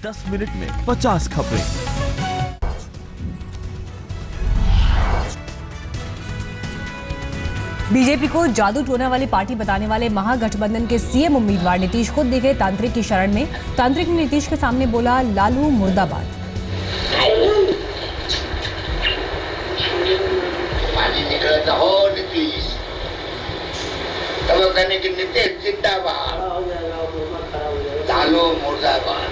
10 minute में 50 खबरें। BJP को जादू टोना वाली पार्टी बताने वाले महागठबंधन के सीएम उम्मीदवार नीतीश खुद दिखे तांत्रिक की शरण में। तांत्रिक ने नीतीश के सामने बोला, लालू मुर्दाबाद। नीतीश जिंदाबाद, लालू मुर्दाबाद।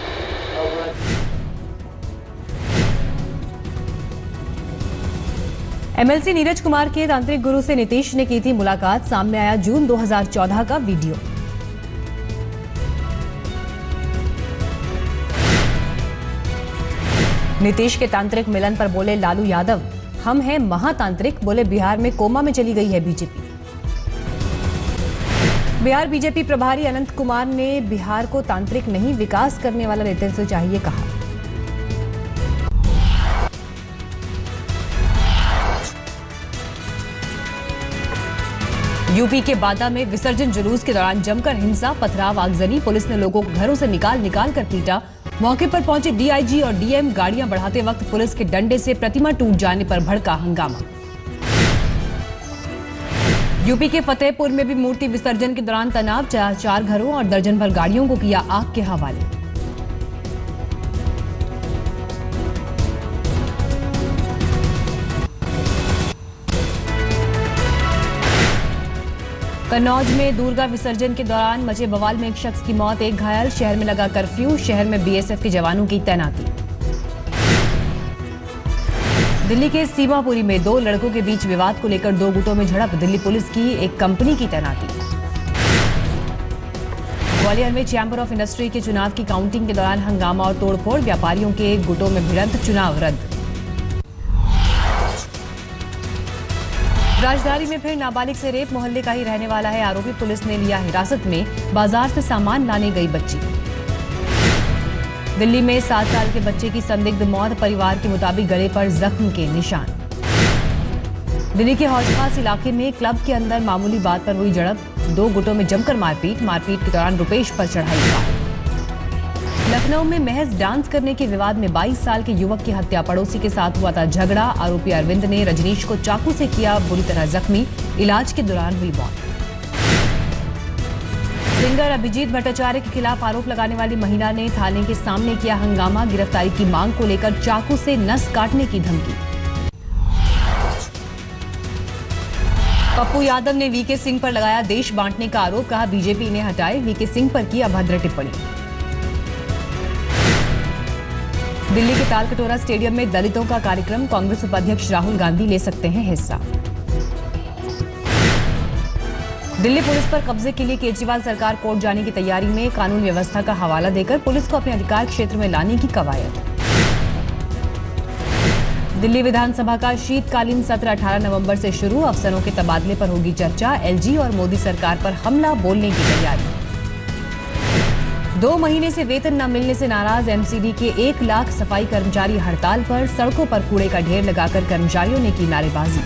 एमएलसी नीरज कुमार के तांत्रिक गुरु से नीतीश ने की थी मुलाकात। सामने आया जून 2014 का वीडियो। नीतीश के तांत्रिक मिलन पर बोले लालू यादव, हम हैं महातांत्रिक। बोले बिहार में कोमा में चली गई है बीजेपी। बिहार बीजेपी प्रभारी अनंत कुमार ने बिहार को तांत्रिक नहीं विकास करने वाला नेतृत्व चाहिए कहा। यूपी के बादा में विसर्जन जुलूस के दौरान जमकर हिंसा, पथराव, आगजनी। पुलिस ने लोगों को घरों से निकाल कर पीटा। मौके पर पहुंचे डीआईजी और डीएम। गाड़ियां बढ़ाते वक्त पुलिस के डंडे से प्रतिमा टूट जाने पर भड़का हंगामा। यूपी के फतेहपुर में भी मूर्ति विसर्जन के दौरान तनाव। 4 घरों और दर्जन भर गाड़ियों को किया आग के हवाले। कन्नौज में दुर्गा विसर्जन के दौरान मचे बवाल में एक शख्स की मौत, 1 घायल। शहर में लगा कर्फ्यू। शहर में बीएसएफ के जवानों की तैनाती। दिल्ली के सीमापुरी में 2 लड़कों के बीच विवाद को लेकर 2 गुटों में झड़प। दिल्ली पुलिस की एक कंपनी की तैनाती। ग्वालियर में चैंबर ऑफ इंडस्ट्री के चुनाव की काउंटिंग के दौरान हंगामा और तोड़फोड़। व्यापारियों के गुटों में भिड़ंत। चुनाव रद्द। राजधानी में फिर नाबालिग से रेप। मोहल्ले का ही रहने वाला है आरोपी। पुलिस ने लिया हिरासत में। बाजार से सामान लाने गई बच्ची। दिल्ली में 7 साल के बच्चे की संदिग्ध मौत। परिवार के मुताबिक गले पर जख्म के निशान। दिल्ली के हौज-खास इलाके में क्लब के अंदर मामूली बात पर हुई झड़प। 2 गुटों में जमकर मारपीट। मारपीट के दौरान रुपेश पर चढ़ाई। लखनऊ में महज डांस करने के विवाद में 22 साल के युवक की हत्या। पड़ोसी के साथ हुआ था झगड़ा। आरोपी अरविंद ने रजनीश को चाकू से किया बुरी तरह जख्मी। इलाज के दौरान हुई मौत। सिंगर अभिजीत भट्टाचार्य के खिलाफ आरोप लगाने वाली महिला ने थाने के सामने किया हंगामा। गिरफ्तारी की मांग को लेकर चाकू से नस काटने की धमकी। पप्पू यादव ने वीके सिंह पर लगाया देश बांटने का आरोप। कहा बीजेपी ने हटाए वीके सिंह पर की अभद्र टिप्पणी। दिल्ली के तालकटोरा स्टेडियम में दलितों का कार्यक्रम। कांग्रेस उपाध्यक्ष राहुल गांधी ले सकते हैं हिस्सा। दिल्ली पुलिस पर कब्जे के लिए केजरीवाल सरकार कोर्ट जाने की तैयारी में। कानून व्यवस्था का हवाला देकर पुलिस को अपने अधिकार क्षेत्र में लाने की कवायद। दिल्ली विधानसभा का शीतकालीन सत्र 18 नवंबर से शुरू। अफसरों के तबादले पर होगी चर्चा। एलजी और मोदी सरकार पर हमला बोलने की तैयारी। 2 महीने से वेतन न मिलने से नाराज एमसीडी के 1 लाख सफाई कर्मचारी हड़ताल पर। सड़कों पर कूड़े का ढेर लगाकर कर्मचारियों ने की नारेबाजी।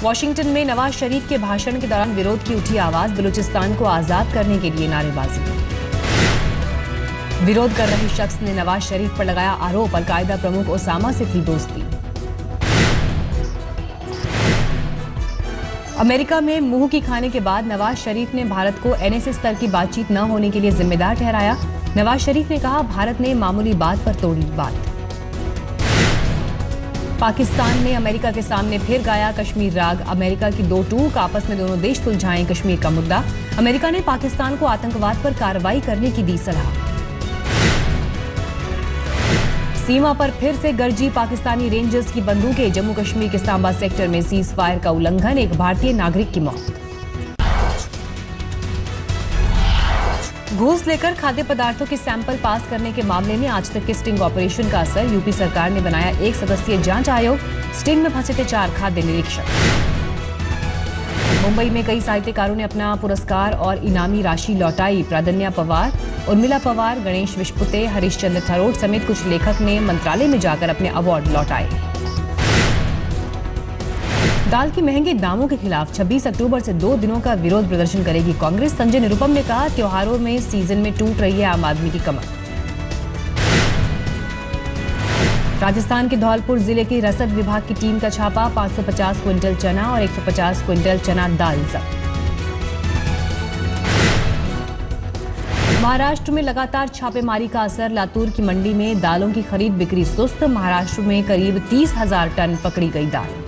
वॉशिंगटन में नवाज शरीफ के भाषण के दौरान विरोध की उठी आवाज। बलूचिस्तान को आजाद करने के लिए नारेबाजी। विरोध कर रहे शख्स ने नवाज शरीफ पर लगाया आरोप, अलकायदा प्रमुख ओसामा से थी दोस्ती। अमेरिका में मुंह की खाने के बाद नवाज शरीफ ने भारत को एनएसए स्तर की बातचीत न होने के लिए जिम्मेदार ठहराया। नवाज शरीफ ने कहा भारत ने मामूली बात पर तोड़ी बात। पाकिस्तान ने अमेरिका के सामने फिर गाया कश्मीर राग। अमेरिका की 2 टूक। आपस में दोनों देश सुलझाएं कश्मीर का मुद्दा। अमेरिका ने पाकिस्तान को आतंकवाद पर कार्रवाई करने की दी सलाह। सीमा पर फिर से गरजी पाकिस्तानी रेंजर्स की बंदूकें। जम्मू कश्मीर के सांबा सेक्टर में सीज फायर का उल्लंघन। एक भारतीय नागरिक की मौत। घूस लेकर खाद्य पदार्थों के सैंपल पास करने के मामले में आज तक के स्टिंग ऑपरेशन का असर। यूपी सरकार ने बनाया 1 सदस्यीय जांच आयोग। स्टिंग में फंसे थे 4 खाद्य निरीक्षक। मुंबई में कई साहित्यकारों ने अपना पुरस्कार और इनामी राशि लौटाई। प्राधन्या पवार, उर्मिला पवार, गणेश विश्वपुते, हरीशचंद्र थरोट समेत कुछ लेखक ने मंत्रालय में जाकर अपने अवार्ड लौटाए। दाल के महंगे दामों के खिलाफ 26 अक्टूबर से 2 दिनों का विरोध प्रदर्शन करेगी कांग्रेस। संजय निरुपम ने कहा, त्योहारों में सीजन में टूट रही है आम आदमी की कमर। राजस्थान के धौलपुर जिले की रसद विभाग की टीम का छापा, 550 क्विंटल चना और 150 क्विंटल चना दाल जब्त। महाराष्ट्र में लगातार छापेमारी का असर, लातूर की मंडी में दालों की खरीद बिक्री सुस्त। महाराष्ट्र में करीब 30,000 टन पकड़ी गई दाल।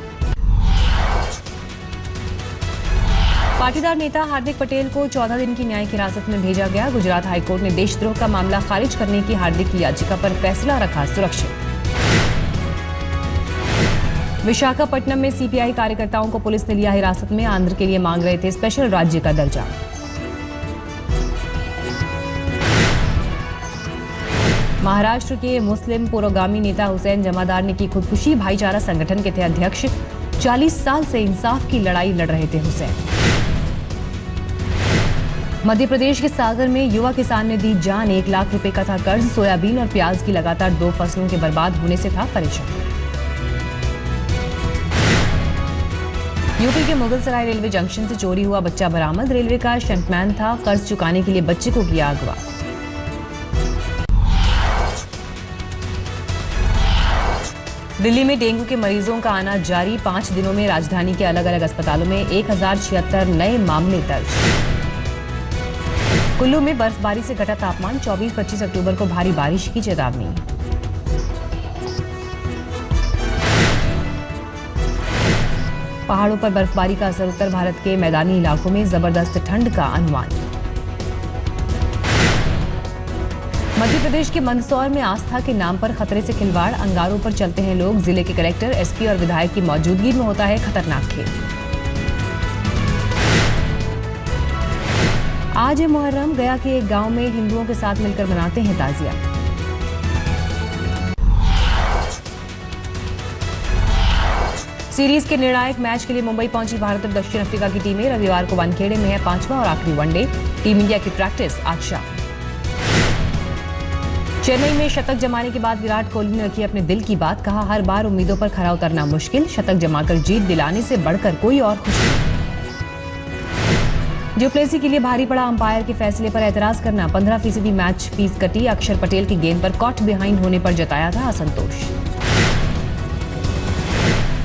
पाटीदार नेता हार्दिक पटेल को 14 दिन की न्यायिक हिरासत में भेजा गया। गुजरात हाईकोर्ट ने देशद्रोह का मामला खारिज करने की हार्दिक की याचिका पर फैसला रखा सुरक्षित। विशाखापट्टनम में सीपीआई कार्यकर्ताओं को पुलिस ने लिया हिरासत में, आंध्र के लिए मांग रहे थे स्पेशल राज्य का दर्जा। महाराष्ट्र के मुस्लिम पुरोगामी नेता हुसैन जमादार ने की खुदकुशी, भाईचारा संगठन के थे अध्यक्ष। 40 साल से इंसाफ की लड़ाई लड़ रहे थे हुसैन। मध्य प्रदेश के सागर में युवा किसान ने दी जान, 1 लाख रुपए का था कर्ज। सोयाबीन और प्याज की लगातार 2 फसलों के बर्बाद होने से था परेशान। यूपी के मुगलसराय रेलवे जंक्शन से चोरी हुआ बच्चा बरामद। रेलवे का शंटमैन था, कर्ज चुकाने के लिए बच्चे को किया अगवा। दिल्ली में डेंगू के मरीजों का आना जारी, 5 दिनों में राजधानी के अलग अलग अस्पतालों में 1076 नए मामले दर्ज। कुल्लू में बर्फबारी से घटा तापमान, 24-25 अक्टूबर को भारी बारिश की चेतावनी। पहाड़ों पर बर्फबारी का असर, उत्तर भारत के मैदानी इलाकों में जबरदस्त ठंड का अनुमान। मध्य प्रदेश के मंदसौर में आस्था के नाम पर खतरे से खिलवाड़, अंगारों पर चलते हैं लोग। जिले के कलेक्टर, एसपी और विधायक की मौजूदगी में होता है खतरनाक खेल। आज है मुहर्रम, गया के एक गांव में हिंदुओं के साथ मिलकर मनाते हैं ताजिया। सीरीज के निर्णायक मैच के लिए मुंबई पहुंची भारत और दक्षिण अफ्रीका की टीमें। रविवार को वानखेड़े में है 5वां और आखिरी वनडे। टीम इंडिया की प्रैक्टिस आज शाम। चेन्नई में शतक जमाने के बाद विराट कोहली ने रखी अपने दिल की बात, कहा हर बार उम्मीदों पर खरा उतरना मुश्किल, शतक जमाकर जीत दिलाने से बढ़कर कोई और खुशी नहीं। ड्यूप्लेसी के लिए भारी पड़ा अंपायर के फैसले पर एतराज करना, 15% मैच फीस कटी। अक्षर पटेल की गेंद पर कॉट बिहाइंड होने पर जताया था असंतोष।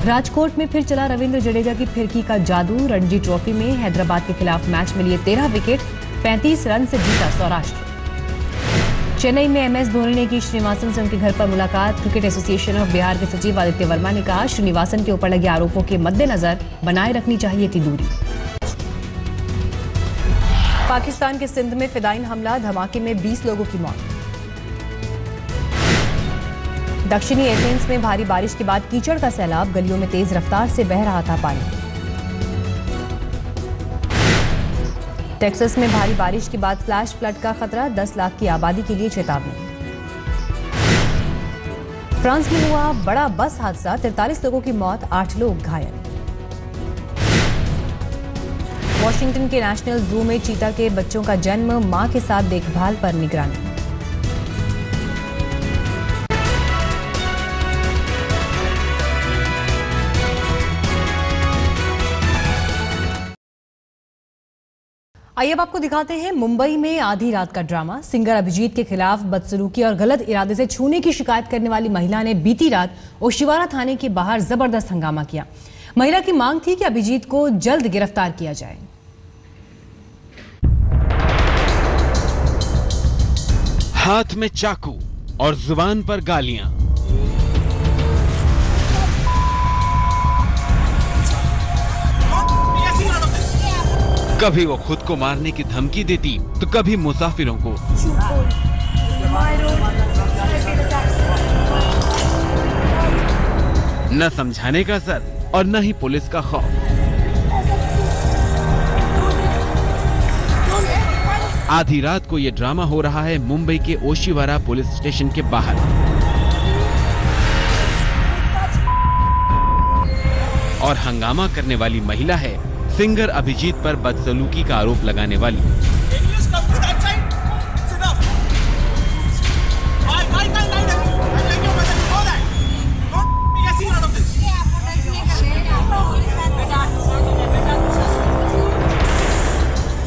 राजकोट में फिर चला रविंद्र जडेजा की फिरकी का जादू। रणजी ट्रॉफी में हैदराबाद के खिलाफ मैच में लिए 13 विकेट, 35 रन से जीता सौराष्ट्र। चेन्नई में एमएस धोनी ने की श्रीनिवासन से उनके घर पर मुलाकात। क्रिकेट एसोसिएशन ऑफ बिहार के सचिव आदित्य वर्मा ने कहा, श्रीनिवासन के ऊपर लगे आरोपों के मद्देनजर बनाए रखनी चाहिए थी दूरी। पाकिस्तान के सिंध में फिदाइन हमला, धमाके में 20 लोगों की मौत। दक्षिणी एथेंस में भारी बारिश के बाद कीचड़ का सैलाब, गलियों में तेज रफ्तार से बह रहा था पानी। टेक्सास में भारी बारिश के बाद फ्लैश फ्लड का खतरा, 10 लाख की आबादी के लिए चेतावनी। फ्रांस में हुआ बड़ा बस हादसा, 43 लोगों की मौत, 8 लोग घायल। वॉशिंगटन के नेशनल जू में चीता के बच्चों का जन्म, मां के साथ देखभाल पर निगरानी। आइए अब आपको दिखाते हैं मुंबई में आधी रात का ड्रामा। सिंगर अभिजीत के खिलाफ बदसलूकी और गलत इरादे से छूने की शिकायत करने वाली महिला ने बीती रात ओशिवारा थाने के बाहर जबरदस्त हंगामा किया। महिला की मांग थी कि अभिजीत को जल्द गिरफ्तार किया जाए। हाथ में चाकू और जुबान पर गालियां, कभी वो खुद को मारने की धमकी देती तो कभी मुसाफिरों को। न समझाने का असर और न ही पुलिस का खौफ। आधी रात को ये ड्रामा हो रहा है मुंबई के ओशिवारा पुलिस स्टेशन के बाहर। और हंगामा करने वाली महिला है सिंगर अभिजीत पर बदसलूकी का आरोप लगाने वाली।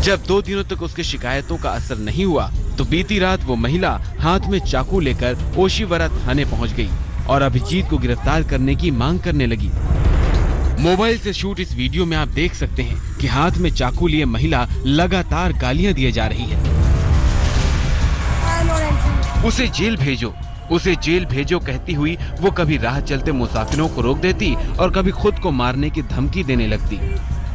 जब 2 दिनों तक उसकी शिकायतों का असर नहीं हुआ तो बीती रात वो महिला हाथ में चाकू लेकर ओशीवरा थाने पहुंच गई और अभिजीत को गिरफ्तार करने की मांग करने लगी। मोबाइल से शूट इस वीडियो में आप देख सकते हैं कि हाथ में चाकू लिए महिला लगातार गालियां दिए जा रही है। उसे जेल भेजो, उसे जेल भेजो कहती हुई वो कभी राह चलते मुसाफिरों को रोक देती और कभी खुद को मारने की धमकी देने लगती।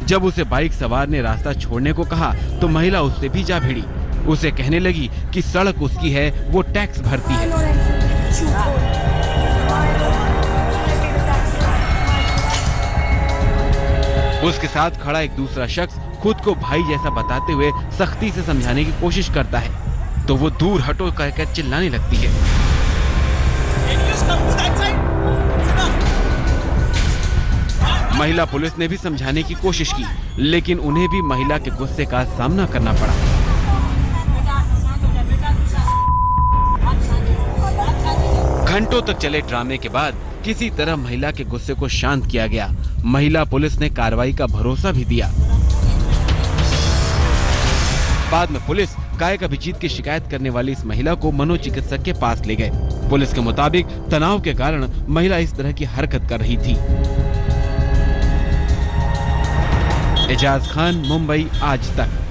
जब उसे बाइक सवार ने रास्ता छोड़ने को कहा तो महिला उससे भी जा भिड़ी। उसे कहने लगी कि सड़क उसकी है, वो टैक्स भरती है। उसके साथ खड़ा एक दूसरा शख्स खुद को भाई जैसा बताते हुए सख्ती से समझाने की कोशिश करता है तो वो दूर हटो कहकर चिल्लाने लगती है। महिला पुलिस ने भी समझाने की कोशिश की, लेकिन उन्हें भी महिला के गुस्से का सामना करना पड़ा। घंटों तक चले ड्रामे के बाद किसी तरह महिला के गुस्से को शांत किया गया। महिला पुलिस ने कार्रवाई का भरोसा भी दिया। बाद में पुलिस गायक अभिजीत की शिकायत करने वाली इस महिला को मनोचिकित्सक के पास ले गए। पुलिस के मुताबिक तनाव के कारण महिला इस तरह की हरकत कर रही थी। एजाज खान, मुंबई आज तक।